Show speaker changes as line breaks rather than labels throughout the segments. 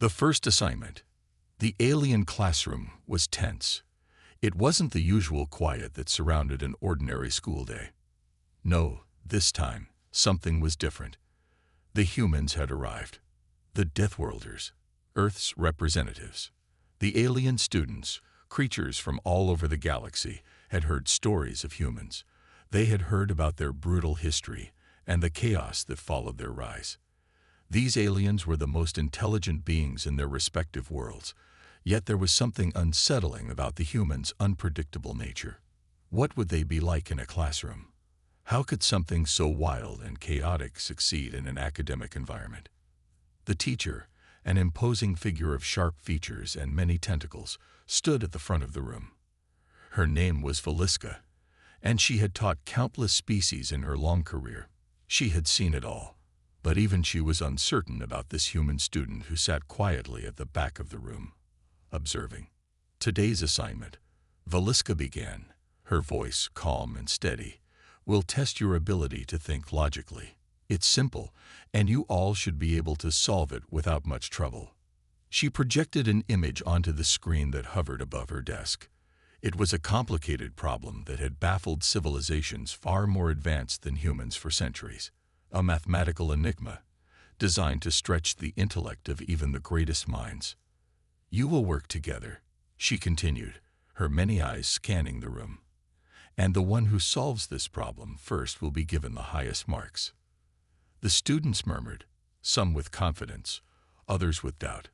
The first assignment. The alien classroom was tense. It wasn't the usual quiet that surrounded an ordinary school day. No, this time, something was different. The humans had arrived. The Deathworlders, Earth's representatives. The alien students, creatures from all over the galaxy, had heard stories of humans. They had heard about their brutal history and the chaos that followed their rise. These aliens were the most intelligent beings in their respective worlds, yet there was something unsettling about the humans' unpredictable nature. What would they be like in a classroom? How could something so wild and chaotic succeed in an academic environment? The teacher, an imposing figure of sharp features and many tentacles, stood at the front of the room. Her name was Veliska, and she had taught countless species in her long career. She had seen it all, but even she was uncertain about this human student who sat quietly at the back of the room, observing. Today's assignment, Veliska began, her voice calm and steady, will test your ability to think logically. It's simple, and you all should be able to solve it without much trouble. She projected an image onto the screen that hovered above her desk. It was a complicated problem that had baffled civilizations far more advanced than humans for centuries. A mathematical enigma, designed to stretch the intellect of even the greatest minds. You will work together, she continued, her many eyes scanning the room. And the one who solves this problem first will be given the highest marks. The students murmured, some with confidence, others with doubt,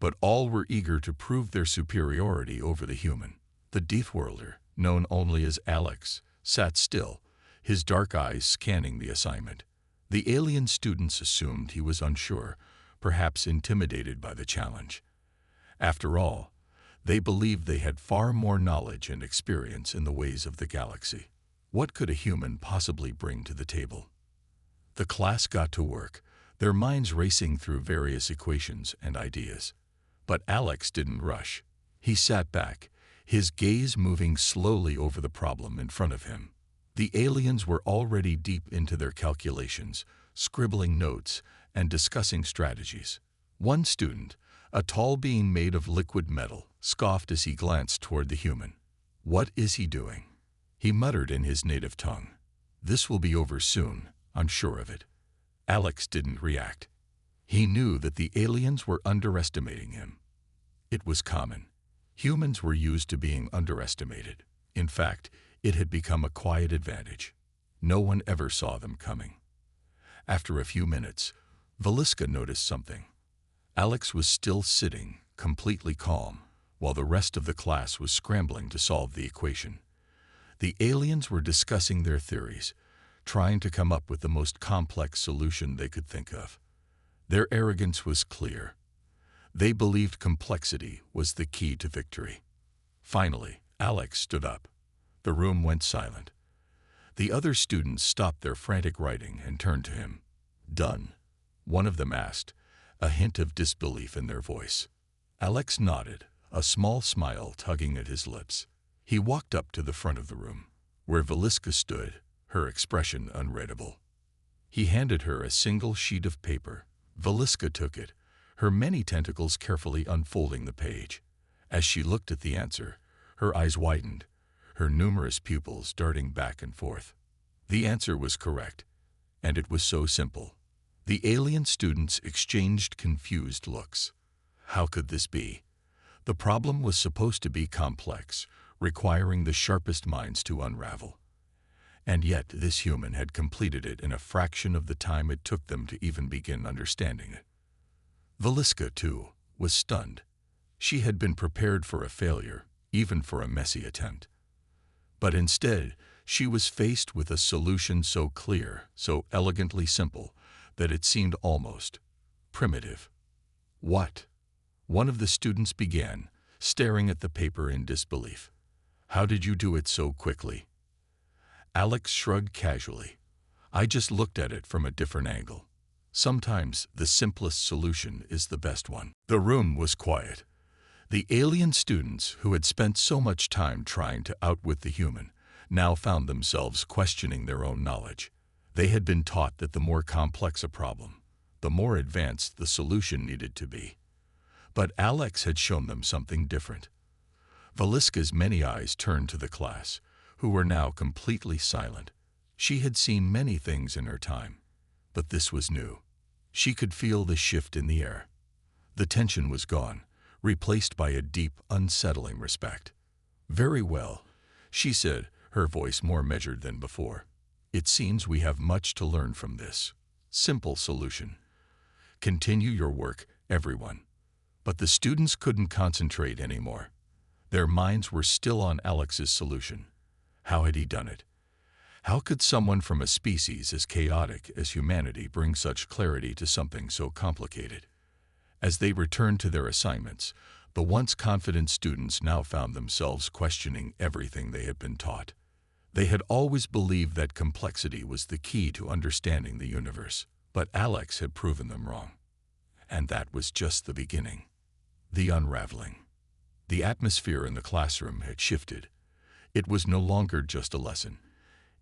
but all were eager to prove their superiority over the human. The Deathworlder, known only as Alex, sat still, his dark eyes scanning the assignment. The alien students assumed he was unsure, perhaps intimidated by the challenge. After all, they believed they had far more knowledge and experience in the ways of the galaxy. What could a human possibly bring to the table? The class got to work, their minds racing through various equations and ideas. But Alex didn't rush. He sat back, his gaze moving slowly over the problem in front of him. The aliens were already deep into their calculations, scribbling notes and discussing strategies. One student, a tall being made of liquid metal, scoffed as he glanced toward the human. "What is he doing?" he muttered in his native tongue. "This will be over soon, I'm sure of it." Alex didn't react. He knew that the aliens were underestimating him. It was common. Humans were used to being underestimated. In fact, it had become a quiet advantage. No one ever saw them coming. After a few minutes, Veliska noticed something. Alex was still sitting, completely calm, while the rest of the class was scrambling to solve the equation. The aliens were discussing their theories, trying to come up with the most complex solution they could think of. Their arrogance was clear. They believed complexity was the key to victory. Finally, Alex stood up. The room went silent. The other students stopped their frantic writing and turned to him. "Done?" one of them asked, a hint of disbelief in their voice. Alex nodded, a small smile tugging at his lips. He walked up to the front of the room, where Veliska stood, her expression unreadable. He handed her a single sheet of paper. Veliska took it, her many tentacles carefully unfolding the page. As she looked at the answer, her eyes widened, her numerous pupils darting back and forth. The answer was correct, and it was so simple. The alien students exchanged confused looks. How could this be? The problem was supposed to be complex, requiring the sharpest minds to unravel. And yet this human had completed it in a fraction of the time it took them to even begin understanding it. Veliska, too, was stunned. She had been prepared for a failure, even for a messy attempt. But instead, she was faced with a solution so clear, so elegantly simple, that it seemed almost primitive. "What?" one of the students began, staring at the paper in disbelief. "How did you do it so quickly?" Alex shrugged casually. "I just looked at it from a different angle. Sometimes the simplest solution is the best one." The room was quiet. The alien students, who had spent so much time trying to outwit the human, now found themselves questioning their own knowledge. They had been taught that the more complex a problem, the more advanced the solution needed to be. But Alex had shown them something different. Valiska's many eyes turned to the class, who were now completely silent. She had seen many things in her time, but this was new. She could feel the shift in the air. The tension was gone, replaced by a deep, unsettling respect. "Very well," she said, her voice more measured than before. "It seems we have much to learn from this. Simple solution. Continue your work, everyone." But the students couldn't concentrate anymore. Their minds were still on Alex's solution. How had he done it? How could someone from a species as chaotic as humanity bring such clarity to something so complicated? As they returned to their assignments, the once confident students now found themselves questioning everything they had been taught. They had always believed that complexity was the key to understanding the universe, but Alex had proven them wrong. And that was just the beginning. The unraveling. The atmosphere in the classroom had shifted. It was no longer just a lesson.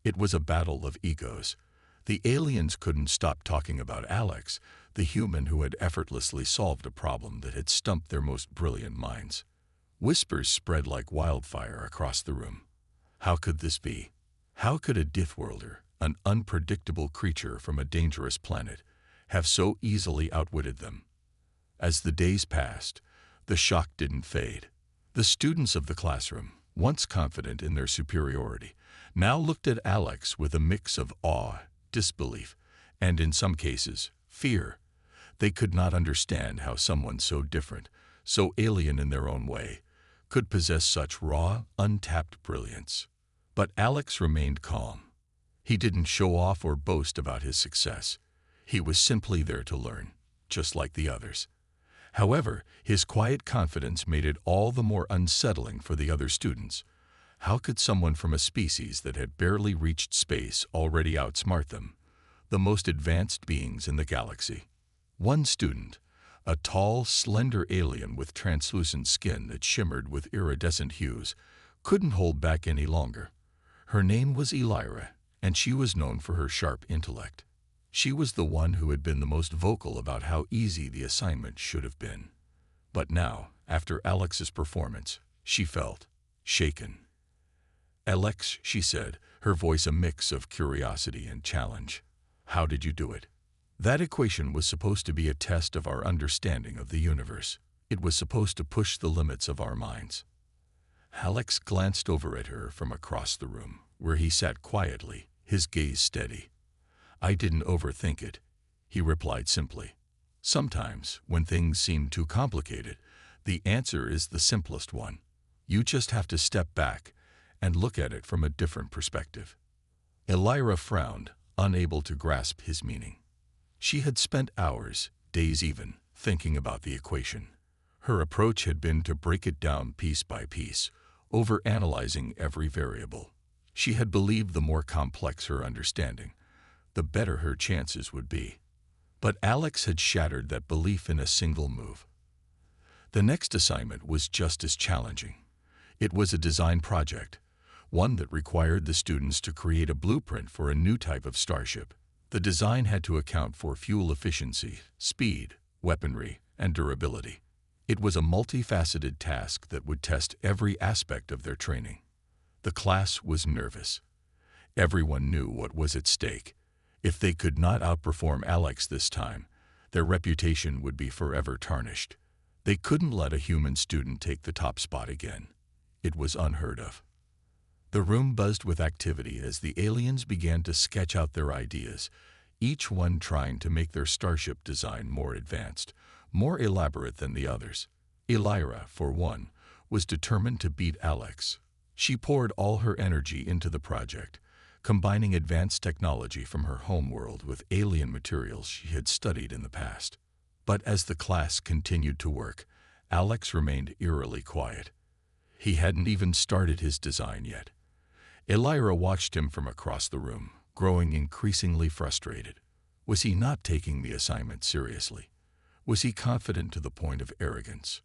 It was a battle of egos. The aliens couldn't stop talking about Alex, the human who had effortlessly solved a problem that had stumped their most brilliant minds. Whispers spread like wildfire across the room. How could this be? How could a Deathworlder, an unpredictable creature from a dangerous planet, have so easily outwitted them? As the days passed, the shock didn't fade. The students of the classroom, once confident in their superiority, now looked at Alex with a mix of awe, disbelief, and in some cases, fear. They could not understand how someone so different, so alien in their own way, could possess such raw, untapped brilliance. But Alex remained calm. He didn't show off or boast about his success. He was simply there to learn, just like the others. However, his quiet confidence made it all the more unsettling for the other students. How could someone from a species that had barely reached space already outsmart them, the most advanced beings in the galaxy? One student, a tall, slender alien with translucent skin that shimmered with iridescent hues, couldn't hold back any longer. Her name was Elira, and she was known for her sharp intellect. She was the one who had been the most vocal about how easy the assignment should have been. But now, after Alex's performance, she felt shaken. "Alex," she said, her voice a mix of curiosity and challenge, "how did you do it?" That equation was supposed to be a test of our understanding of the universe. It was supposed to push the limits of our minds. Alex glanced over at her from across the room, where he sat quietly, his gaze steady. "I didn't overthink it," he replied simply. "Sometimes, when things seem too complicated, the answer is the simplest one. You just have to step back and look at it from a different perspective." Elira frowned, unable to grasp his meaning. She had spent hours, days even, thinking about the equation. Her approach had been to break it down piece by piece, overanalyzing every variable. She had believed the more complex her understanding, the better her chances would be. But Alex had shattered that belief in a single move. The next assignment was just as challenging. It was a design project, one that required the students to create a blueprint for a new type of starship. The design had to account for fuel efficiency, speed, weaponry, and durability. It was a multifaceted task that would test every aspect of their training. The class was nervous. Everyone knew what was at stake. If they could not outperform Alex this time, their reputation would be forever tarnished. They couldn't let a human student take the top spot again. It was unheard of. The room buzzed with activity as the aliens began to sketch out their ideas, each one trying to make their starship design more advanced, more elaborate than the others. Elira, for one, was determined to beat Alex. She poured all her energy into the project, combining advanced technology from her homeworld with alien materials she had studied in the past. But as the class continued to work, Alex remained eerily quiet. He hadn't even started his design yet. Elira watched him from across the room, growing increasingly frustrated. Was he not taking the assignment seriously? Was he confident to the point of arrogance?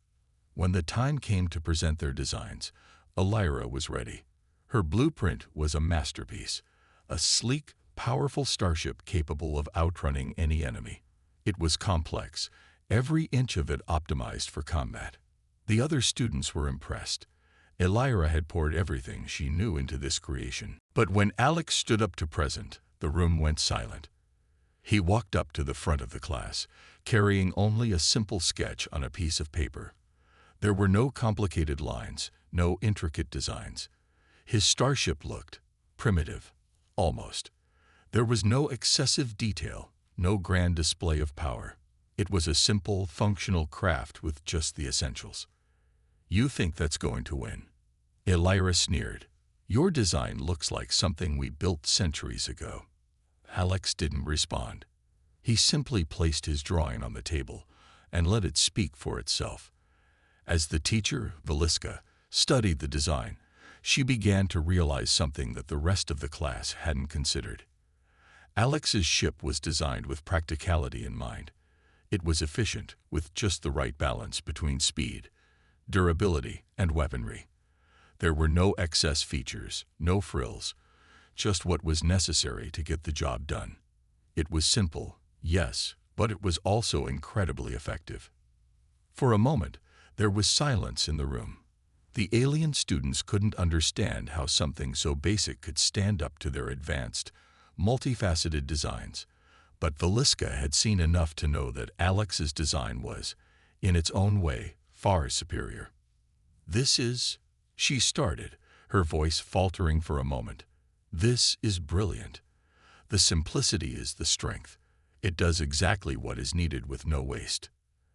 When the time came to present their designs, Elira was ready. Her blueprint was a masterpiece, a sleek, powerful starship capable of outrunning any enemy. It was complex, every inch of it optimized for combat. The other students were impressed. Elira had poured everything she knew into this creation. But when Alex stood up to present, the room went silent. He walked up to the front of the class, carrying only a simple sketch on a piece of paper. There were no complicated lines, no intricate designs. His starship looked primitive, almost. There was no excessive detail, no grand display of power. It was a simple, functional craft with just the essentials. "You think that's going to win?" Elira sneered. "Your design looks like something we built centuries ago." Alex didn't respond. He simply placed his drawing on the table and let it speak for itself. As the teacher, Veliska, studied the design, she began to realize something that the rest of the class hadn't considered. Alex's ship was designed with practicality in mind. It was efficient, with just the right balance between speed, durability, and weaponry. There were no excess features, no frills, just what was necessary to get the job done. It was simple, yes, but it was also incredibly effective. For a moment, there was silence in the room. The alien students couldn't understand how something so basic could stand up to their advanced, multifaceted designs. But Veliska had seen enough to know that Alex's design was, in its own way, far superior. "This is," she started, her voice faltering for a moment. "This is brilliant. The simplicity is the strength. It does exactly what is needed with no waste."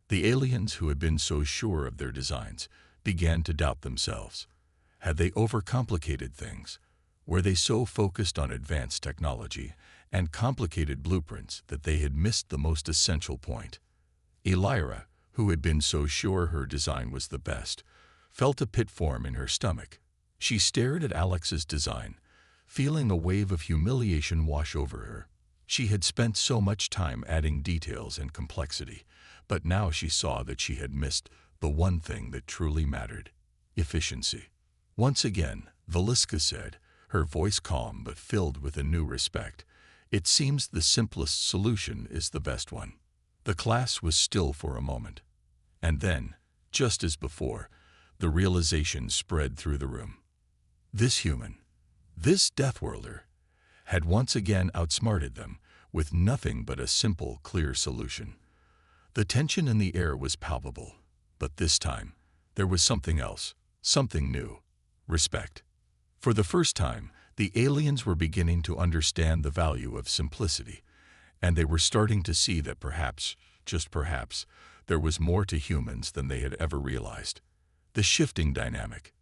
The aliens who had been so sure of their designs began to doubt themselves. Had they overcomplicated things? Were they so focused on advanced technology and complicated blueprints that they had missed the most essential point? Elira, who had been so sure her design was the best, felt a pit form in her stomach. She stared at Alex's design, feeling a wave of humiliation wash over her. She had spent so much time adding details and complexity, but now she saw that she had missed the one thing that truly mattered: efficiency. Once again, Veliska said, her voice calm but filled with a new respect, "It seems the simplest solution is the best one." The class was still for a moment. And then, just as before, the realization spread through the room. This human, this Deathworlder, had once again outsmarted them with nothing but a simple, clear solution. The tension in the air was palpable, but this time, there was something else, something new: respect. For the first time, the aliens were beginning to understand the value of simplicity, and they were starting to see that perhaps, just perhaps, there was more to humans than they had ever realized. The shifting dynamic.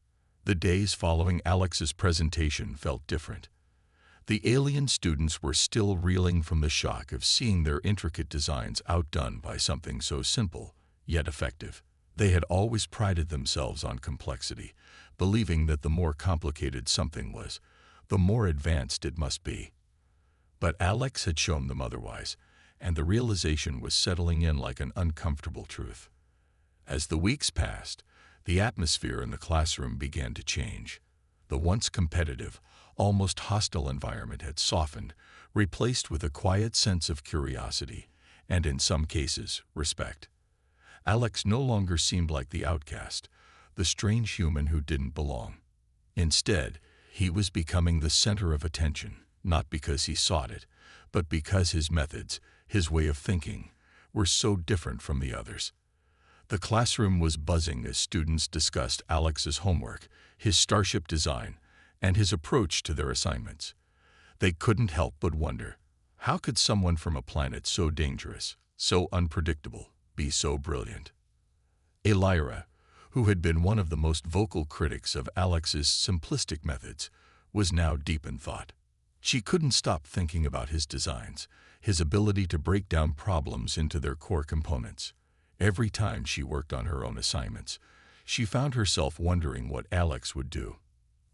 The days following Alex's presentation felt different. The alien students were still reeling from the shock of seeing their intricate designs outdone by something so simple, yet effective. They had always prided themselves on complexity, believing that the more complicated something was, the more advanced it must be. But Alex had shown them otherwise, and the realization was settling in like an uncomfortable truth. As the weeks passed, the atmosphere in the classroom began to change. The once competitive, almost hostile environment had softened, replaced with a quiet sense of curiosity, and in some cases, respect. Alex no longer seemed like the outcast, the strange human who didn't belong. Instead, he was becoming the center of attention, not because he sought it, but because his methods, his way of thinking, were so different from the others. The classroom was buzzing as students discussed Alex's homework, his starship design, and his approach to their assignments. They couldn't help but wonder, how could someone from a planet so dangerous, so unpredictable, be so brilliant? Elira, who had been one of the most vocal critics of Alex's simplistic methods, was now deep in thought. She couldn't stop thinking about his designs, his ability to break down problems into their core components. Every time she worked on her own assignments, she found herself wondering what Alex would do.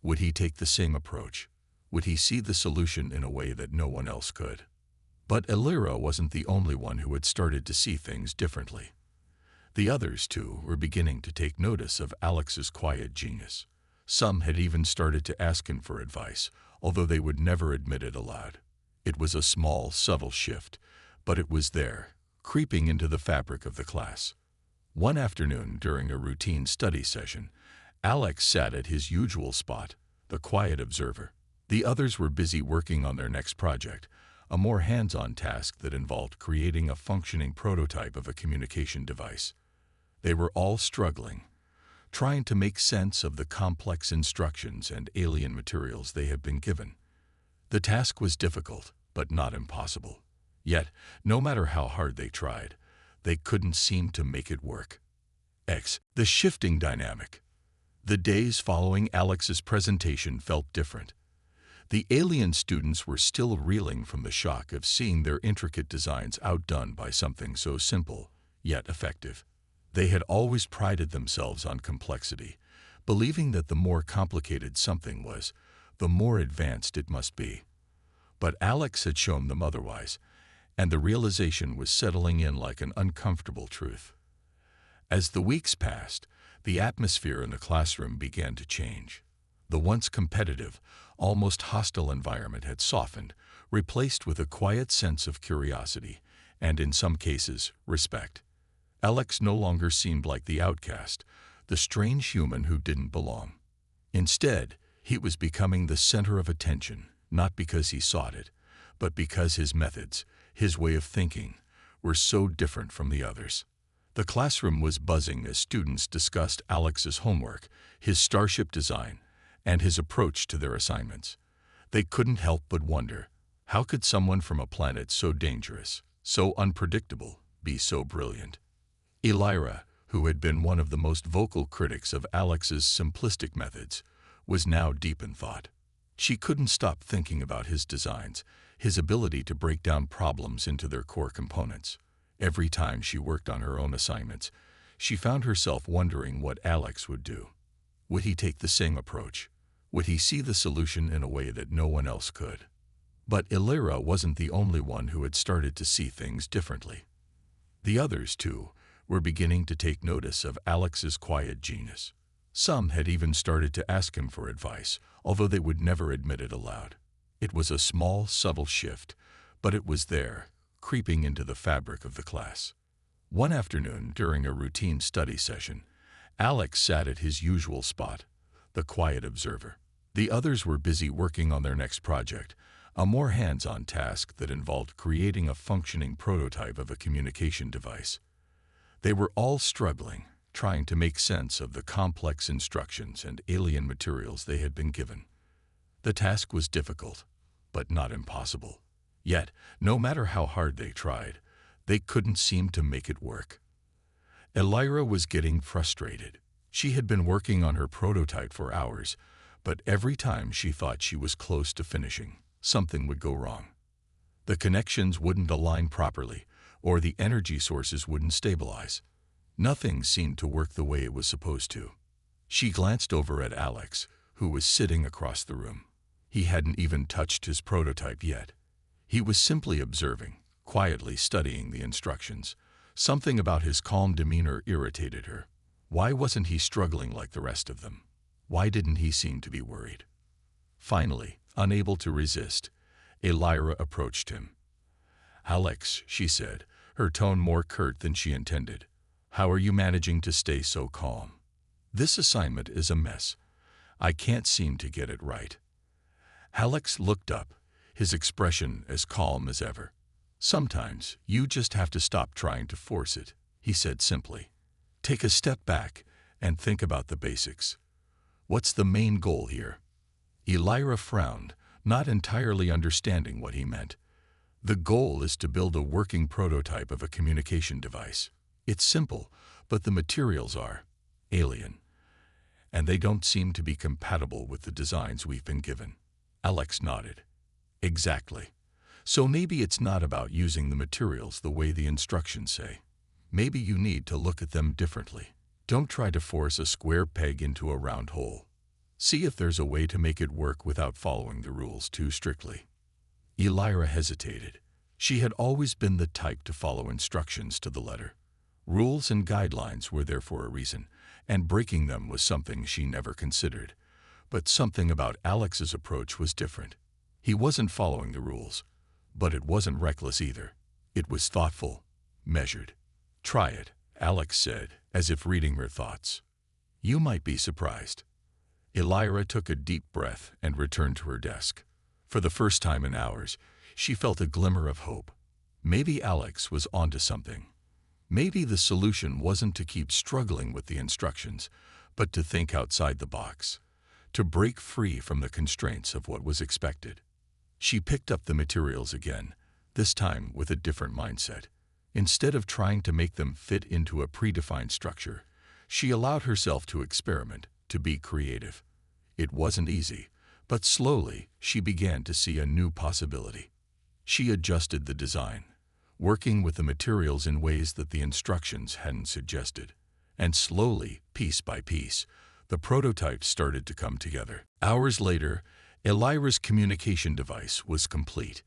Would he take the same approach? Would he see the solution in a way that no one else could? But Elira wasn't the only one who had started to see things differently. The others, too, were beginning to take notice of Alex's quiet genius. Some had even started to ask him for advice, although they would never admit it aloud. It was a small, subtle shift, but it was there, creeping into the fabric of the class. One afternoon during a routine study session, Alex sat at his usual spot, the quiet observer. The others were busy working on their next project, a more hands-on task that involved creating a functioning prototype of a communication device. They were all struggling, trying to make sense of the complex instructions and alien materials they had been given. The task was difficult, but not impossible. Yet, no matter how hard they tried, they couldn't seem to make it work. The shifting dynamic. The days following Alex's presentation felt different. The alien students were still reeling from the shock of seeing their intricate designs outdone by something so simple, yet effective. They had always prided themselves on complexity, believing that the more complicated something was, the more advanced it must be. But Alex had shown them otherwise, and the realization was settling in like an uncomfortable truth. As the weeks passed, the atmosphere in the classroom began to change. The once competitive, almost hostile environment had softened, replaced with a quiet sense of curiosity, and in some cases, respect. Alex no longer seemed like the outcast, the strange human who didn't belong. Instead, he was becoming the center of attention, not because he sought it, but because his methods, his way of thinking, were so different from the others. The classroom was buzzing as students discussed Alex's homework, his starship design, and his approach to their assignments. They couldn't help but wonder, how could someone from a planet so dangerous, so unpredictable, be so brilliant? Elira, who had been one of the most vocal critics of Alex's simplistic methods, was now deep in thought. She couldn't stop thinking about his designs, his ability to break down problems into their core components. Every time she worked on her own assignments, she found herself wondering what Alex would do. Would he take the same approach? Would he see the solution in a way that no one else could? But Elira wasn't the only one who had started to see things differently. The others, too, were beginning to take notice of Alex's quiet genius. Some had even started to ask him for advice, although they would never admit it aloud. It was a small, subtle shift, but it was there, creeping into the fabric of the class. One afternoon during a routine study session, Alex sat at his usual spot, the quiet observer. The others were busy working on their next project, a more hands-on task that involved creating a functioning prototype of a communication device. They were all struggling, trying to make sense of the complex instructions and alien materials they had been given. The task was difficult, but not impossible. Yet, no matter how hard they tried, they couldn't seem to make it work. Elira was getting frustrated. She had been working on her prototype for hours, but every time she thought she was close to finishing, something would go wrong. The connections wouldn't align properly, or the energy sources wouldn't stabilize. Nothing seemed to work the way it was supposed to. She glanced over at Alex, who was sitting across the room. He hadn't even touched his prototype yet. He was simply observing, quietly studying the instructions. Something about his calm demeanor irritated her. Why wasn't he struggling like the rest of them? Why didn't he seem to be worried? Finally, unable to resist, Elira approached him. "Alex," she said, her tone more curt than she intended, "how are you managing to stay so calm? This assignment is a mess. I can't seem to get it right." Alex looked up, his expression as calm as ever. "Sometimes you just have to stop trying to force it," he said simply. "Take a step back and think about the basics. What's the main goal here?" Elira frowned, not entirely understanding what he meant. "The goal is to build a working prototype of a communication device. It's simple, but the materials are alien, and they don't seem to be compatible with the designs we've been given." Alex nodded. "Exactly. So maybe it's not about using the materials the way the instructions say. Maybe you need to look at them differently. Don't try to force a square peg into a round hole. See if there's a way to make it work without following the rules too strictly." Elira hesitated. She had always been the type to follow instructions to the letter. Rules and guidelines were there for a reason, and breaking them was something she never considered. But something about Alex's approach was different. He wasn't following the rules, but it wasn't reckless either. It was thoughtful, measured. "Try it," Alex said, as if reading her thoughts. "You might be surprised." Elira took a deep breath and returned to her desk. For the first time in hours, she felt a glimmer of hope. Maybe Alex was onto something. Maybe the solution wasn't to keep struggling with the instructions, but to think outside the box, to break free from the constraints of what was expected. She picked up the materials again, this time with a different mindset. Instead of trying to make them fit into a predefined structure, she allowed herself to experiment, to be creative. It wasn't easy, but slowly she began to see a new possibility. She adjusted the design, working with the materials in ways that the instructions hadn't suggested. And slowly, piece by piece, the prototype started to come together. Hours later, Elira's communication device was complete.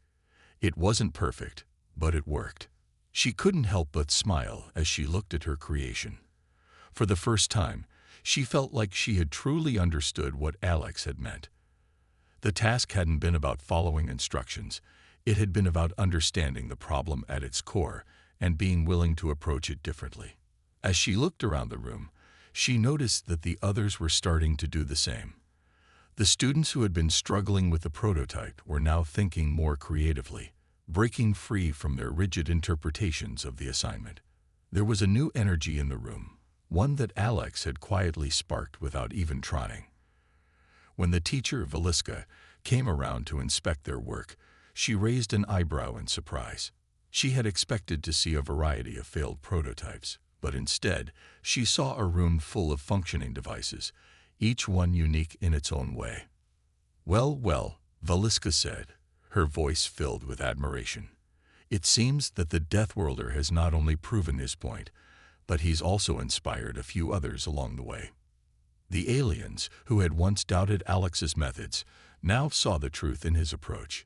It wasn't perfect, but it worked. She couldn't help but smile as she looked at her creation. For the first time, she felt like she had truly understood what Alex had meant. The task hadn't been about following instructions. It had been about understanding the problem at its core and being willing to approach it differently. As she looked around the room, she noticed that the others were starting to do the same. The students who had been struggling with the prototype were now thinking more creatively, breaking free from their rigid interpretations of the assignment. There was a new energy in the room, one that Alex had quietly sparked without even trying. When the teacher, Valiska, came around to inspect their work, she raised an eyebrow in surprise. She had expected to see a variety of failed prototypes, but instead, she saw a room full of functioning devices, each one unique in its own way. "Well, well," Valiska said, her voice filled with admiration. "It seems that the Deathworlder has not only proven his point, but he's also inspired a few others along the way." The aliens, who had once doubted Alex's methods, now saw the truth in his approach.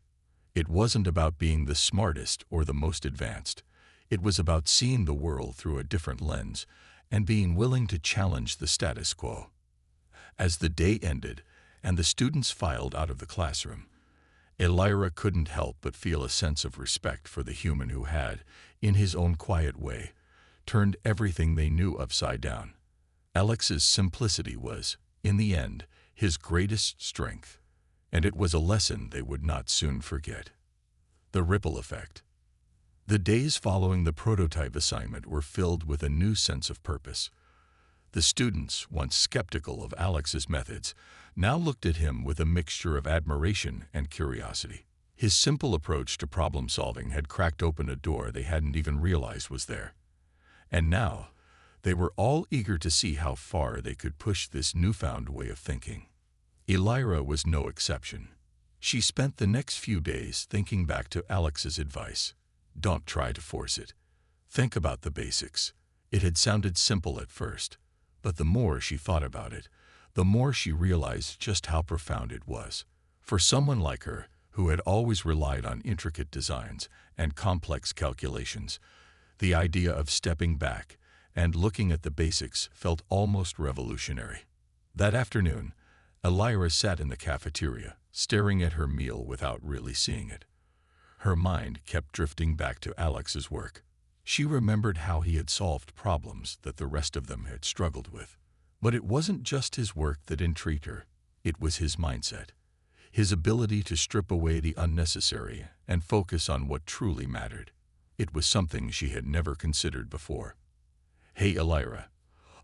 It wasn't about being the smartest or the most advanced. It was about seeing the world through a different lens and being willing to challenge the status quo. As the day ended and the students filed out of the classroom, Elira couldn't help but feel a sense of respect for the human who had, in his own quiet way, turned everything they knew upside down. Alex's simplicity was, in the end, his greatest strength, and it was a lesson they would not soon forget. The ripple effect. The days following the prototype assignment were filled with a new sense of purpose. The students, once skeptical of Alex's methods, now looked at him with a mixture of admiration and curiosity. His simple approach to problem-solving had cracked open a door they hadn't even realized was there. And now, they were all eager to see how far they could push this newfound way of thinking. Elira was no exception. She spent the next few days thinking back to Alex's advice. Don't try to force it. Think about the basics. It had sounded simple at first, but the more she thought about it, the more she realized just how profound it was. For someone like her, who had always relied on intricate designs and complex calculations, the idea of stepping back and looking at the basics felt almost revolutionary. That afternoon, Elira sat in the cafeteria, staring at her meal without really seeing it. Her mind kept drifting back to Alex's work. She remembered how he had solved problems that the rest of them had struggled with. But it wasn't just his work that intrigued her. It was his mindset, his ability to strip away the unnecessary and focus on what truly mattered. It was something she had never considered before. "Hey, Elira."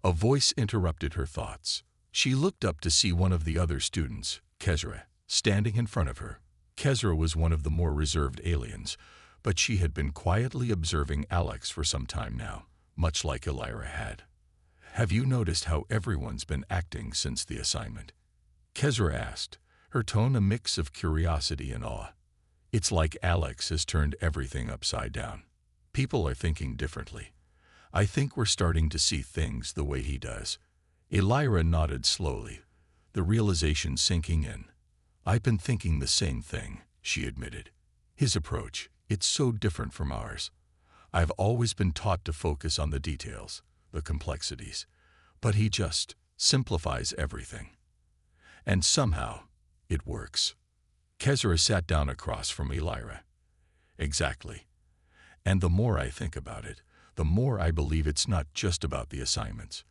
A voice interrupted her thoughts. She looked up to see one of the other students, Kezra, standing in front of her. Kezra was one of the more reserved aliens, but she had been quietly observing Alex for some time now, much like Elira had. "Have you noticed how everyone's been acting since the assignment?" Kezra asked, her tone a mix of curiosity and awe. "It's like Alex has turned everything upside down. People are thinking differently. I think we're starting to see things the way he does." Elira nodded slowly, the realization sinking in. "I've been thinking the same thing," she admitted. "His approach, it's so different from ours. I've always been taught to focus on the details, the complexities, but he just simplifies everything. And somehow, it works." Kezra sat down across from Elira. "Exactly. And the more I think about it, the more I believe it's not just about the assignments.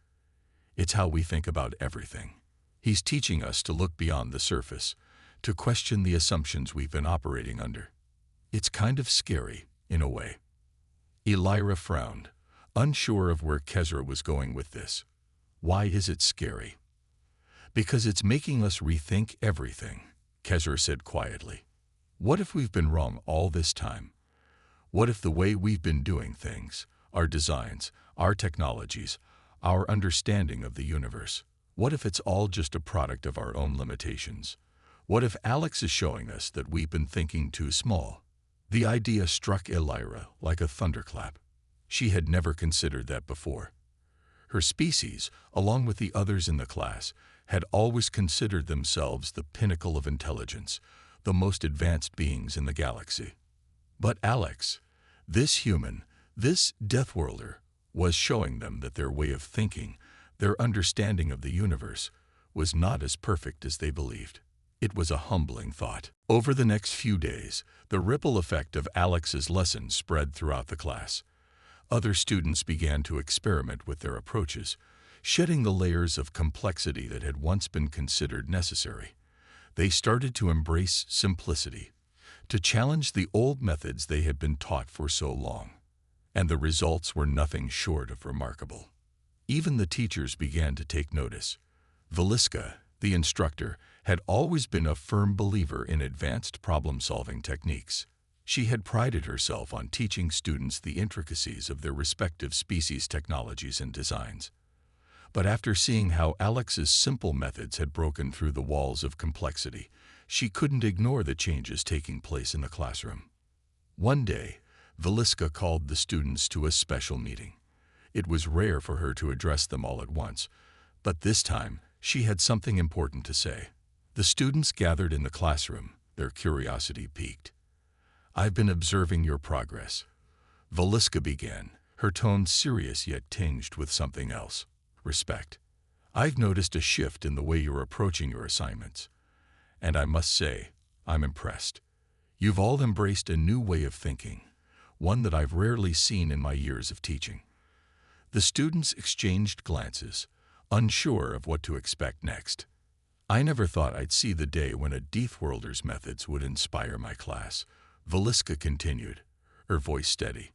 It's how we think about everything. He's teaching us to look beyond the surface, to question the assumptions we've been operating under. It's kind of scary, in a way. Elira frowned, unsure of where Kezra was going with this. Why is it scary? Because it's making us rethink everything, Kezra said quietly. What if we've been wrong all this time? What if the way we've been doing things, our designs, our technologies, our understanding of the universe, what if it's all just a product of our own limitations? What if Alex is showing us that we've been thinking too small? The idea struck Elira like a thunderclap. She had never considered that before. Her species, along with the others in the class, had always considered themselves the pinnacle of intelligence, the most advanced beings in the galaxy. But Alex, this human, this Deathworlder, was showing them that their way of thinking, their understanding of the universe, was not as perfect as they believed. It was a humbling thought. Over the next few days, the ripple effect of Alex's lesson spread throughout the class. Other students began to experiment with their approaches, shedding the layers of complexity that had once been considered necessary. They started to embrace simplicity, to challenge the old methods they had been taught for so long. And the results were nothing short of remarkable. Even the teachers began to take notice. Veliska, the instructor, had always been a firm believer in advanced problem-solving techniques. She had prided herself on teaching students the intricacies of their respective species' technologies and designs. But after seeing how Alex's simple methods had broken through the walls of complexity, she couldn't ignore the changes taking place in the classroom. One day, Veliska called the students to a special meeting. It was rare for her to address them all at once, but this time she had something important to say. The students gathered in the classroom, their curiosity piqued. "I've been observing your progress," Veliska began, her tone serious yet tinged with something else. Respect. "I've noticed a shift in the way you're approaching your assignments. And I must say, I'm impressed. You've all embraced a new way of thinking, one that I've rarely seen in my years of teaching." The students exchanged glances, unsure of what to expect next. "I never thought I'd see the day when a Deathworlder's methods would inspire my class," Veliska continued, her voice steady.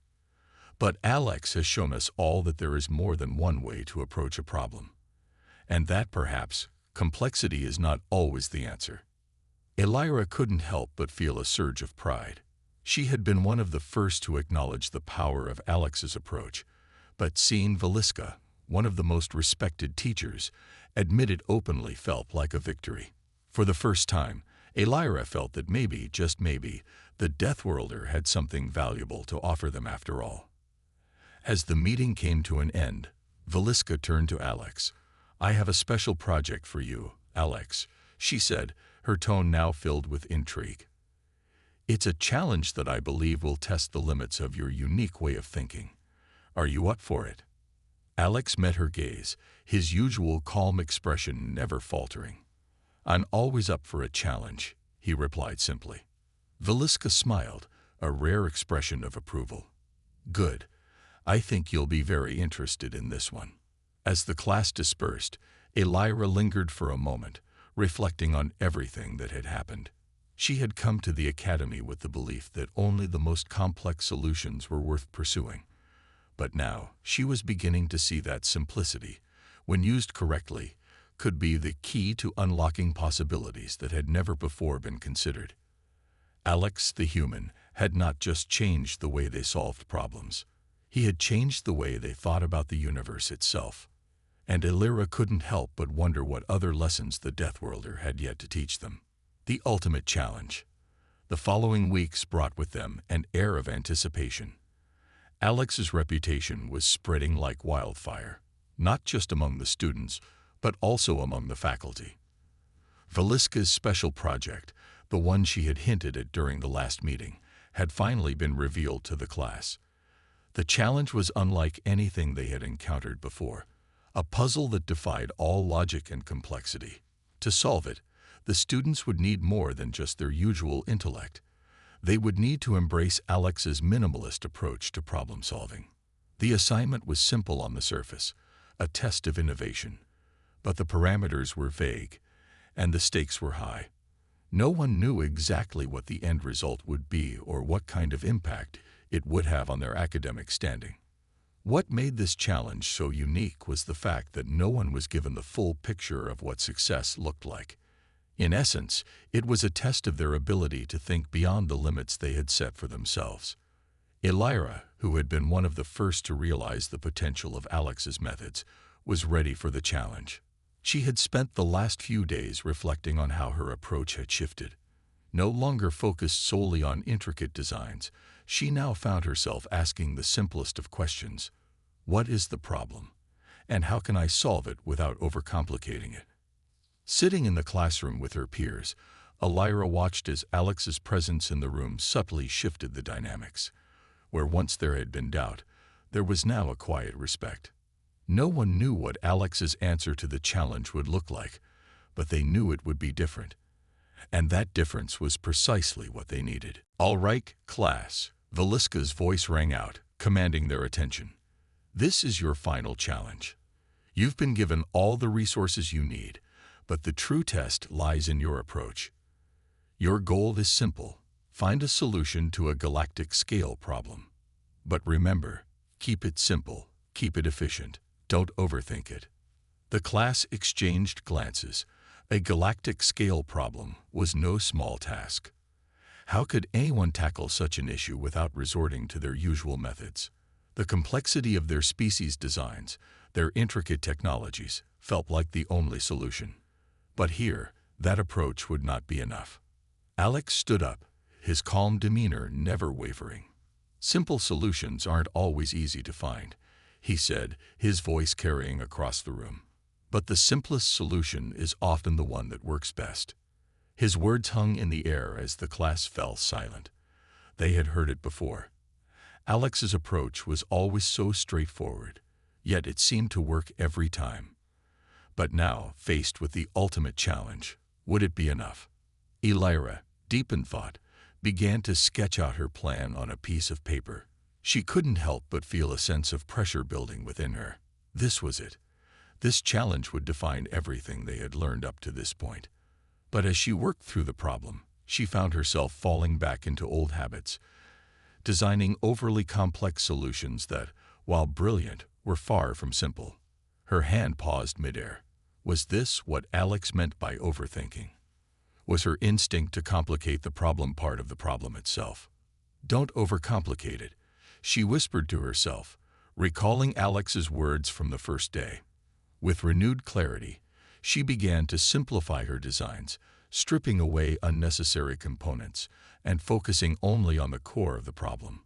"But Alex has shown us all that there is more than one way to approach a problem. And that, perhaps, complexity is not always the answer." Elira couldn't help but feel a surge of pride. She had been one of the first to acknowledge the power of Alex's approach, but seeing Veliska, one of the most respected teachers, admit it openly felt like a victory. For the first time, Elira felt that maybe, just maybe, the Deathworlder had something valuable to offer them after all. As the meeting came to an end, Veliska turned to Alex. "I have a special project for you, Alex," she said, her tone now filled with intrigue. "It's a challenge that I believe will test the limits of your unique way of thinking. Are you up for it?" Alex met her gaze, his usual calm expression never faltering. "I'm always up for a challenge," he replied simply. Veliska smiled, a rare expression of approval. "Good. I think you'll be very interested in this one." As the class dispersed, Elira lingered for a moment, reflecting on everything that had happened. She had come to the academy with the belief that only the most complex solutions were worth pursuing. But now she was beginning to see that simplicity, when used correctly, could be the key to unlocking possibilities that had never before been considered. Alex, the human, had not just changed the way they solved problems. He had changed the way they thought about the universe itself. And Elira couldn't help but wonder what other lessons the Deathworlder had yet to teach them. The ultimate challenge. The following weeks brought with them an air of anticipation. Alex's reputation was spreading like wildfire, not just among the students, but also among the faculty. Veliska's special project, the one she had hinted at during the last meeting, had finally been revealed to the class. The challenge was unlike anything they had encountered before, a puzzle that defied all logic and complexity. To solve it, the students would need more than just their usual intellect. They would need to embrace Alex's minimalist approach to problem solving. The assignment was simple on the surface, a test of innovation, but the parameters were vague, and the stakes were high. No one knew exactly what the end result would be or what kind of impact it would have on their academic standing. What made this challenge so unique was the fact that no one was given the full picture of what success looked like. In essence, it was a test of their ability to think beyond the limits they had set for themselves. Elira, who had been one of the first to realize the potential of Alex's methods, was ready for the challenge. She had spent the last few days reflecting on how her approach had shifted. No longer focused solely on intricate designs, she now found herself asking the simplest of questions. What is the problem? And how can I solve it without overcomplicating it? Sitting in the classroom with her peers, Elira watched as Alex's presence in the room subtly shifted the dynamics. Where once there had been doubt, there was now a quiet respect. No one knew what Alex's answer to the challenge would look like, but they knew it would be different. And that difference was precisely what they needed. "All right, class," Veliska's voice rang out, commanding their attention. "This is your final challenge. You've been given all the resources you need, but the true test lies in your approach. Your goal is simple: find a solution to a galactic scale problem. But remember, keep it simple, keep it efficient, don't overthink it." The class exchanged glances. A galactic scale problem was no small task. How could anyone tackle such an issue without resorting to their usual methods? The complexity of their species' designs, their intricate technologies, felt like the only solution. But here, that approach would not be enough. Alex stood up, his calm demeanor never wavering. "Simple solutions aren't always easy to find," he said, his voice carrying across the room. "But the simplest solution is often the one that works best." His words hung in the air as the class fell silent. They had heard it before. Alex's approach was always so straightforward, yet it seemed to work every time. But now, faced with the ultimate challenge, would it be enough? Elira, deep in thought, began to sketch out her plan on a piece of paper. She couldn't help but feel a sense of pressure building within her. This was it. This challenge would define everything they had learned up to this point. But as she worked through the problem, she found herself falling back into old habits, designing overly complex solutions that, while brilliant, were far from simple. Her hand paused midair. Was this what Alex meant by overthinking? Was her instinct to complicate the problem part of the problem itself? "Don't overcomplicate it," she whispered to herself, recalling Alex's words from the first day. With renewed clarity, she began to simplify her designs, stripping away unnecessary components and focusing only on the core of the problem.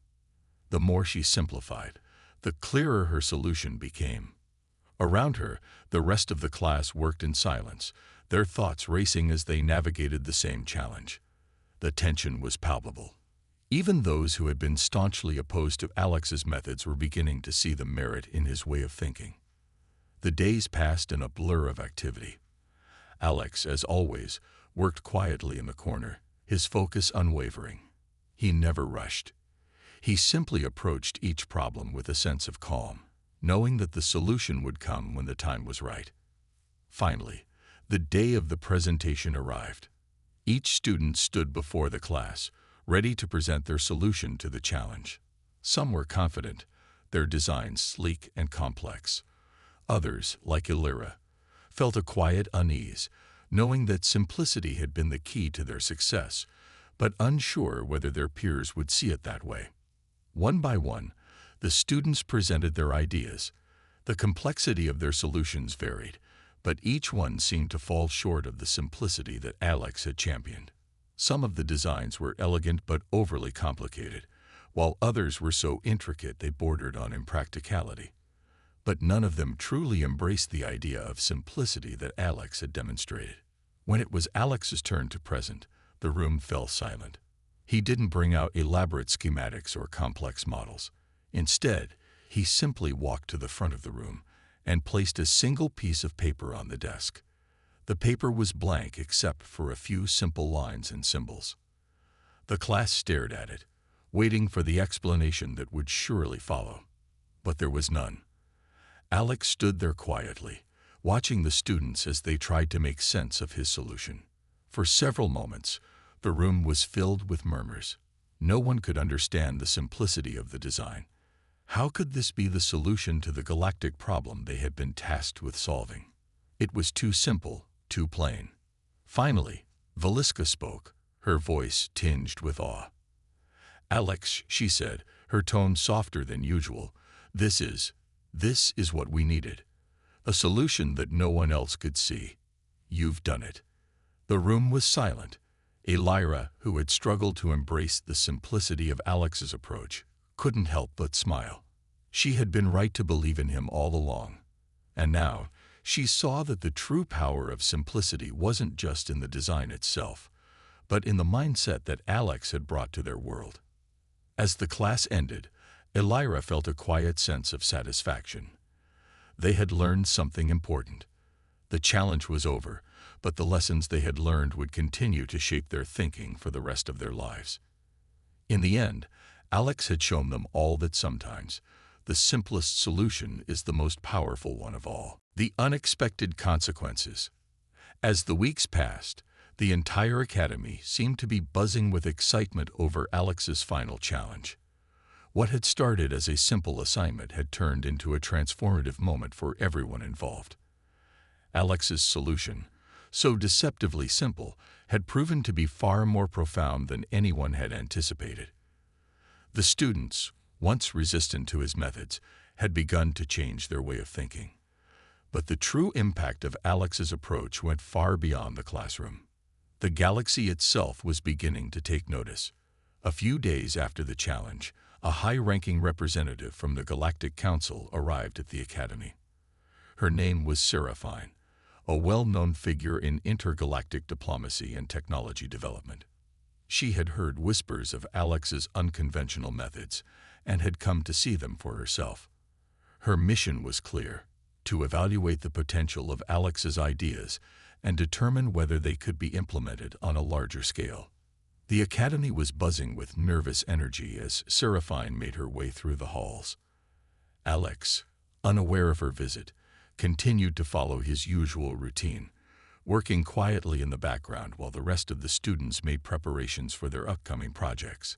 The more she simplified, the clearer her solution became. Around her, the rest of the class worked in silence, their thoughts racing as they navigated the same challenge. The tension was palpable. Even those who had been staunchly opposed to Alex's methods were beginning to see the merit in his way of thinking. The days passed in a blur of activity. Alex, as always, worked quietly in the corner, his focus unwavering. He never rushed. He simply approached each problem with a sense of calm, knowing that the solution would come when the time was right. Finally, the day of the presentation arrived. Each student stood before the class, ready to present their solution to the challenge. Some were confident, their designs sleek and complex. Others, like Elira, felt a quiet unease, knowing that simplicity had been the key to their success, but unsure whether their peers would see it that way. One by one, the students presented their ideas. The complexity of their solutions varied, but each one seemed to fall short of the simplicity that Alex had championed. Some of the designs were elegant but overly complicated, while others were so intricate they bordered on impracticality. But none of them truly embraced the idea of simplicity that Alex had demonstrated. When it was Alex's turn to present, the room fell silent. He didn't bring out elaborate schematics or complex models. Instead, he simply walked to the front of the room and placed a single piece of paper on the desk. The paper was blank except for a few simple lines and symbols. The class stared at it, waiting for the explanation that would surely follow. but there was none. Alex stood there quietly, watching the students as they tried to make sense of his solution. For several moments, the room was filled with murmurs. No one could understand the simplicity of the design. How could this be the solution to the galactic problem they had been tasked with solving? It was too simple, too plain. Finally, Valiska spoke, her voice tinged with awe. "Alex," she said, her tone softer than usual, This is what we needed. A solution that no one else could see. You've done it." The room was silent. Elira, who had struggled to embrace the simplicity of Alex's approach, couldn't help but smile. She had been right to believe in him all along. And now, she saw that the true power of simplicity wasn't just in the design itself, but in the mindset that Alex had brought to their world. As the class ended, Elira felt a quiet sense of satisfaction. They had learned something important. The challenge was over, but the lessons they had learned would continue to shape their thinking for the rest of their lives. In the end, Alex had shown them all that sometimes the simplest solution is the most powerful one of all. The unexpected consequences. As the weeks passed, the entire academy seemed to be buzzing with excitement over Alex's final challenge. What had started as a simple assignment had turned into a transformative moment for everyone involved. Alex's solution, so deceptively simple, had proven to be far more profound than anyone had anticipated. The students, once resistant to his methods, had begun to change their way of thinking. But the true impact of Alex's approach went far beyond the classroom. The galaxy itself was beginning to take notice. A few days after the challenge, a high-ranking representative from the Galactic Council arrived at the Academy. Her name was Seraphine, a well-known figure in intergalactic diplomacy and technology development. She had heard whispers of Alex's unconventional methods and had come to see them for herself. Her mission was clear: to evaluate the potential of Alex's ideas and determine whether they could be implemented on a larger scale. The Academy was buzzing with nervous energy as Seraphine made her way through the halls. Alex, unaware of her visit, continued to follow his usual routine, working quietly in the background while the rest of the students made preparations for their upcoming projects.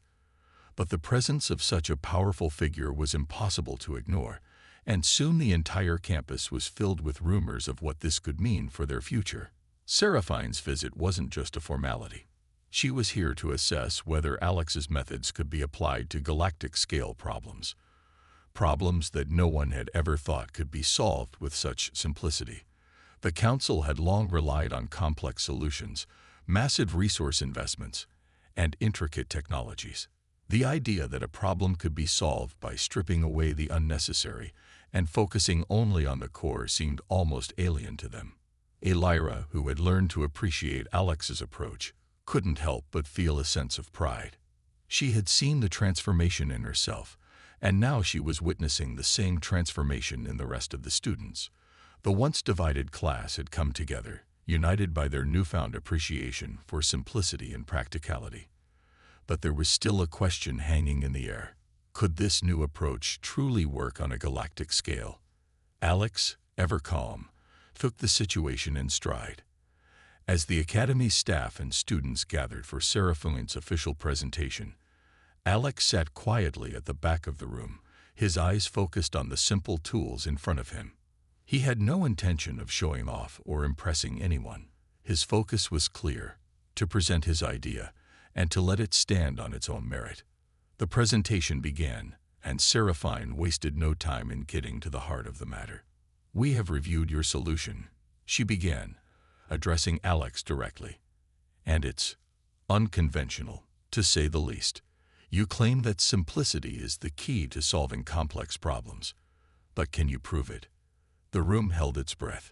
But the presence of such a powerful figure was impossible to ignore, and soon the entire campus was filled with rumors of what this could mean for their future. Seraphine's visit wasn't just a formality. She was here to assess whether Alex's methods could be applied to galactic-scale problems. Problems that no one had ever thought could be solved with such simplicity. The Council had long relied on complex solutions, massive resource investments, and intricate technologies. The idea that a problem could be solved by stripping away the unnecessary and focusing only on the core seemed almost alien to them. Elira, who had learned to appreciate Alex's approach, couldn't help but feel a sense of pride. She had seen the transformation in herself, and now she was witnessing the same transformation in the rest of the students. The once divided class had come together, united by their newfound appreciation for simplicity and practicality. But there was still a question hanging in the air. Could this new approach truly work on a galactic scale? Alex, ever calm, took the situation in stride. As the Academy's staff and students gathered for Seraphine's official presentation, Alex sat quietly at the back of the room, his eyes focused on the simple tools in front of him. He had no intention of showing off or impressing anyone. His focus was clear: to present his idea and to let it stand on its own merit. The presentation began, and Seraphine wasted no time in getting to the heart of the matter. "We have reviewed your solution," she began, addressing Alex directly. "And it's unconventional, to say the least. You claim that simplicity is the key to solving complex problems. But can you prove it?" The room held its breath.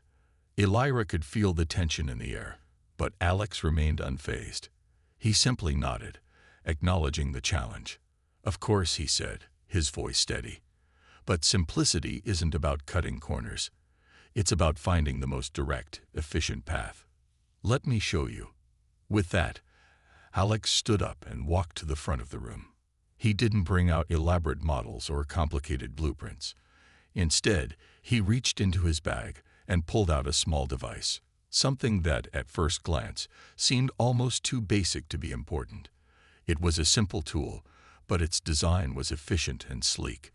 Elira could feel the tension in the air, but Alex remained unfazed. He simply nodded, acknowledging the challenge. "Of course," he said, his voice steady. "But simplicity isn't about cutting corners. It's about finding the most direct, efficient path. Let me show you." With that, Alex stood up and walked to the front of the room. He didn't bring out elaborate models or complicated blueprints. Instead, he reached into his bag and pulled out a small device, something that, at first glance, seemed almost too basic to be important. It was a simple tool, but its design was efficient and sleek,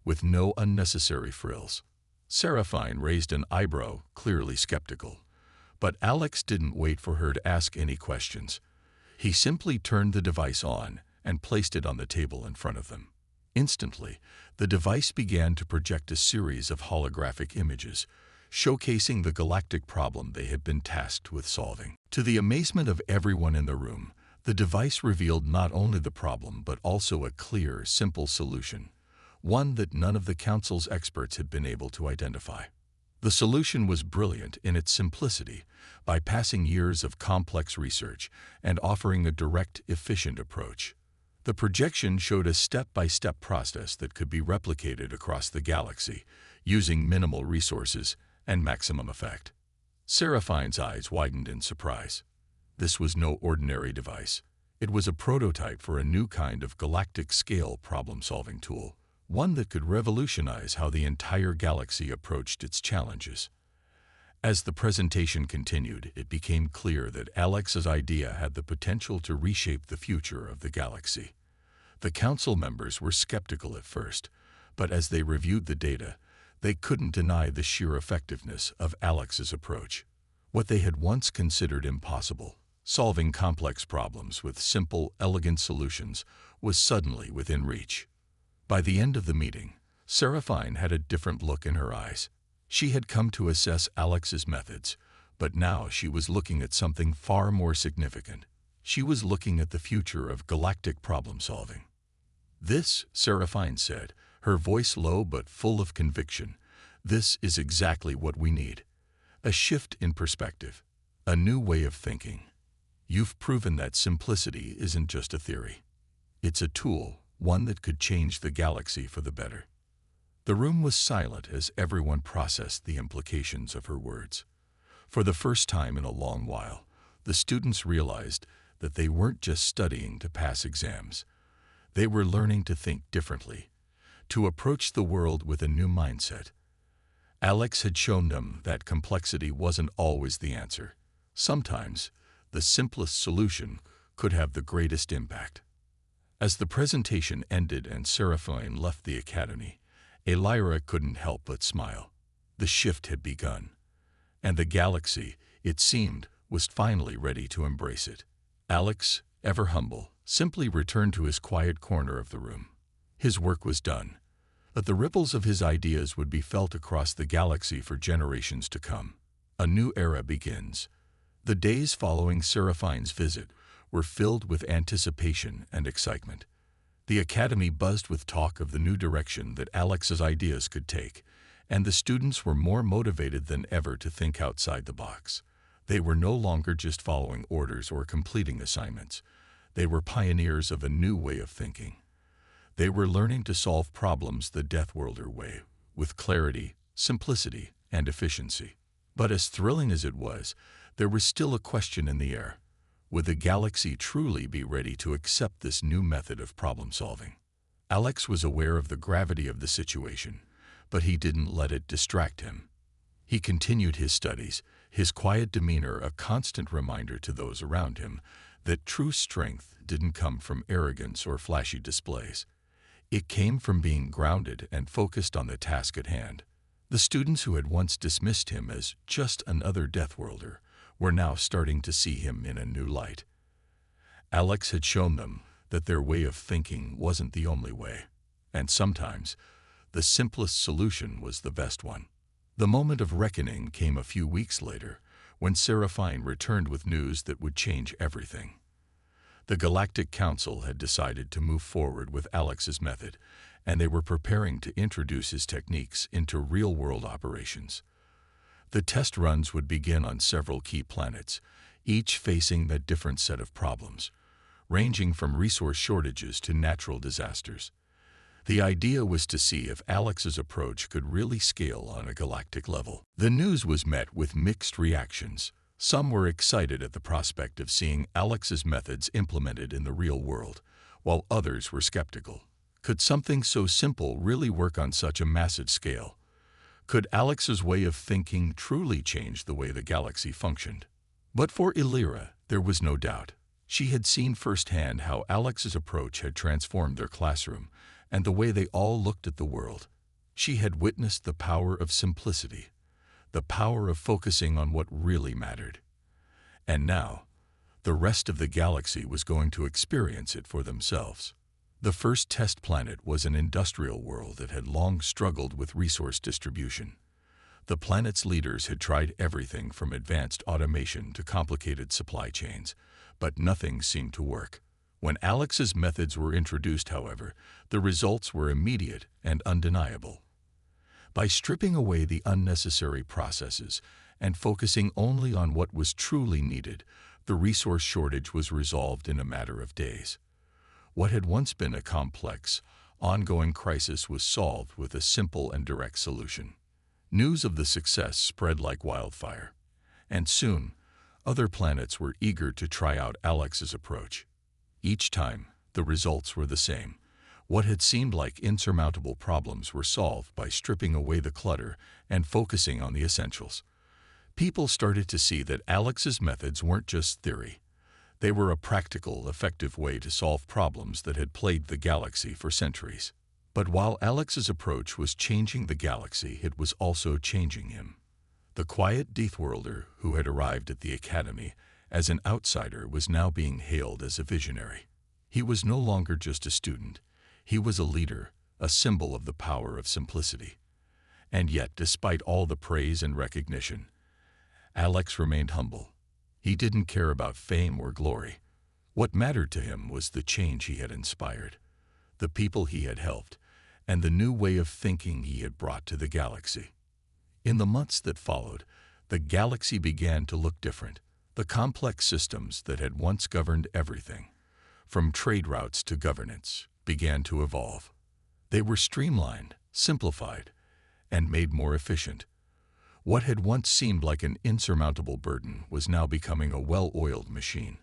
with no unnecessary frills. Seraphine raised an eyebrow, clearly skeptical. But Alex didn't wait for her to ask any questions. He simply turned the device on and placed it on the table in front of them. Instantly, the device began to project a series of holographic images, showcasing the galactic problem they had been tasked with solving. To the amazement of everyone in the room, the device revealed not only the problem but also a clear, simple solution, one that none of the Council's experts had been able to identify. The solution was brilliant in its simplicity, bypassing years of complex research and offering a direct, efficient approach. The projection showed a step-by-step process that could be replicated across the galaxy, using minimal resources and maximum effect. Seraphine's eyes widened in surprise. This was no ordinary device. It was a prototype for a new kind of galactic-scale problem-solving tool, one that could revolutionize how the entire galaxy approached its challenges. As the presentation continued, it became clear that Alex's idea had the potential to reshape the future of the galaxy. The Council members were skeptical at first, but as they reviewed the data, they couldn't deny the sheer effectiveness of Alex's approach. What they had once considered impossible, solving complex problems with simple, elegant solutions, was suddenly within reach. By the end of the meeting, Seraphine had a different look in her eyes. She had come to assess Alex's methods, but now she was looking at something far more significant. She was looking at the future of galactic problem-solving. "This," Seraphine said, her voice low but full of conviction, "this is exactly what we need. A shift in perspective, a new way of thinking. You've proven that simplicity isn't just a theory. It's a tool, one that could change the galaxy for the better." The room was silent as everyone processed the implications of her words. For the first time in a long while, the students realized that they weren't just studying to pass exams. They were learning to think differently, to approach the world with a new mindset. Alex had shown them that complexity wasn't always the answer. Sometimes, the simplest solution could have the greatest impact. As the presentation ended and Seraphine left the academy, Elira couldn't help but smile. The shift had begun, and the galaxy, it seemed, was finally ready to embrace it. Alex, ever humble, simply returned to his quiet corner of the room. His work was done, but the ripples of his ideas would be felt across the galaxy for generations to come. A new era begins. The days following Seraphine's visit were filled with anticipation and excitement. The academy buzzed with talk of the new direction that Alex's ideas could take, and the students were more motivated than ever to think outside the box. They were no longer just following orders or completing assignments. They were pioneers of a new way of thinking. They were learning to solve problems the Deathworlder way, with clarity, simplicity, and efficiency. But as thrilling as it was, there was still a question in the air. Would the galaxy truly be ready to accept this new method of problem-solving? Alex was aware of the gravity of the situation, but he didn't let it distract him. He continued his studies, his quiet demeanor a constant reminder to those around him that true strength didn't come from arrogance or flashy displays. It came from being grounded and focused on the task at hand. The students who had once dismissed him as just another Deathworlder were now starting to see him in a new light. Alex had shown them that their way of thinking wasn't the only way, and sometimes the simplest solution was the best one. The moment of reckoning came a few weeks later, when Seraphine returned with news that would change everything. The Galactic Council had decided to move forward with Alex's method, and they were preparing to introduce his techniques into real-world operations. The test runs would begin on several key planets, each facing a different set of problems, ranging from resource shortages to natural disasters. The idea was to see if Alex's approach could really scale on a galactic level. The news was met with mixed reactions. Some were excited at the prospect of seeing Alex's methods implemented in the real world, while others were skeptical. Could something so simple really work on such a massive scale? Could Alex's way of thinking truly change the way the galaxy functioned? But for Illyra, there was no doubt. She had seen firsthand how Alex's approach had transformed their classroom and the way they all looked at the world. She had witnessed the power of simplicity, the power of focusing on what really mattered. And now, the rest of the galaxy was going to experience it for themselves. The first test planet was an industrial world that had long struggled with resource distribution. The planet's leaders had tried everything from advanced automation to complicated supply chains, but nothing seemed to work. When Alex's methods were introduced, however, the results were immediate and undeniable. By stripping away the unnecessary processes and focusing only on what was truly needed, the resource shortage was resolved in a matter of days. What had once been a complex, ongoing crisis was solved with a simple and direct solution. News of the success spread like wildfire, and soon, other planets were eager to try out Alex's approach. Each time, the results were the same. What had seemed like insurmountable problems were solved by stripping away the clutter and focusing on the essentials. People started to see that Alex's methods weren't just theory. They were a practical, effective way to solve problems that had plagued the galaxy for centuries. But while Alex's approach was changing the galaxy, it was also changing him. The quiet Deathworlder who had arrived at the academy as an outsider was now being hailed as a visionary. He was no longer just a student. He was a leader, a symbol of the power of simplicity. And yet, despite all the praise and recognition, Alex remained humble. He didn't care about fame or glory. What mattered to him was the change he had inspired, the people he had helped, and the new way of thinking he had brought to the galaxy. In the months that followed, the galaxy began to look different. The complex systems that had once governed everything, from trade routes to governance, began to evolve. They were streamlined, simplified, and made more efficient. What had once seemed like an insurmountable burden was now becoming a well-oiled machine.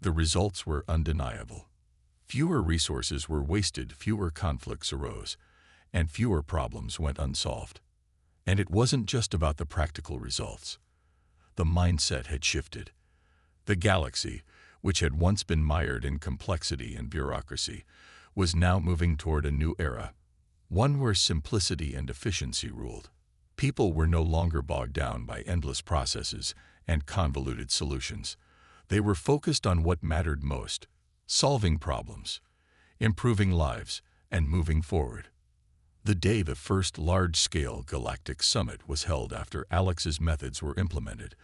The results were undeniable. Fewer resources were wasted, fewer conflicts arose, and fewer problems went unsolved. And it wasn't just about the practical results. The mindset had shifted. The galaxy, which had once been mired in complexity and bureaucracy, was now moving toward a new era, one where simplicity and efficiency ruled. People were no longer bogged down by endless processes and convoluted solutions. They were focused on what mattered most: solving problems, improving lives, and moving forward. The day the first large-scale galactic summit was held after Alex's methods were implemented,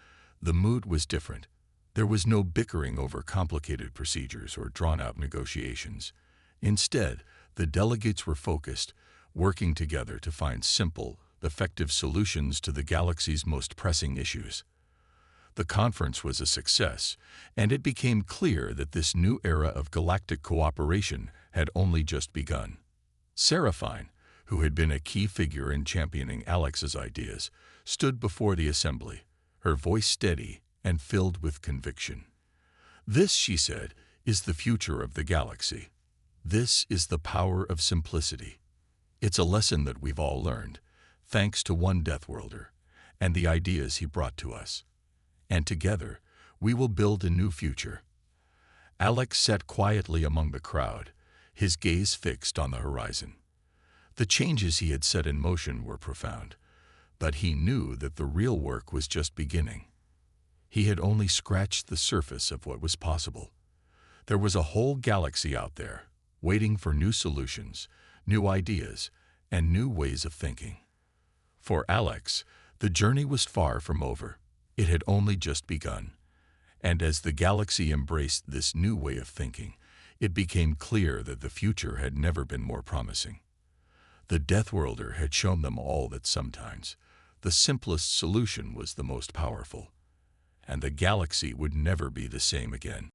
the mood was different. There was no bickering over complicated procedures or drawn-out negotiations. Instead, the delegates were focused, working together to find simple, effective solutions to the galaxy's most pressing issues. The conference was a success, and it became clear that this new era of galactic cooperation had only just begun. Seraphine, who had been a key figure in championing Alex's ideas, stood before the assembly, her voice steady and filled with conviction. "This," she said, "is the future of the galaxy. This is the power of simplicity. It's a lesson that we've all learned, thanks to one Deathworlder and the ideas he brought to us. And together, we will build a new future." Alex sat quietly among the crowd, his gaze fixed on the horizon. The changes he had set in motion were profound, but he knew that the real work was just beginning. He had only scratched the surface of what was possible. There was a whole galaxy out there, waiting for new solutions, new ideas, and new ways of thinking. For Alex, the journey was far from over. It had only just begun. And as the galaxy embraced this new way of thinking, it became clear that the future had never been more promising. The Deathworlder had shown them all that sometimes the simplest solution was the most powerful, and the galaxy would never be the same again.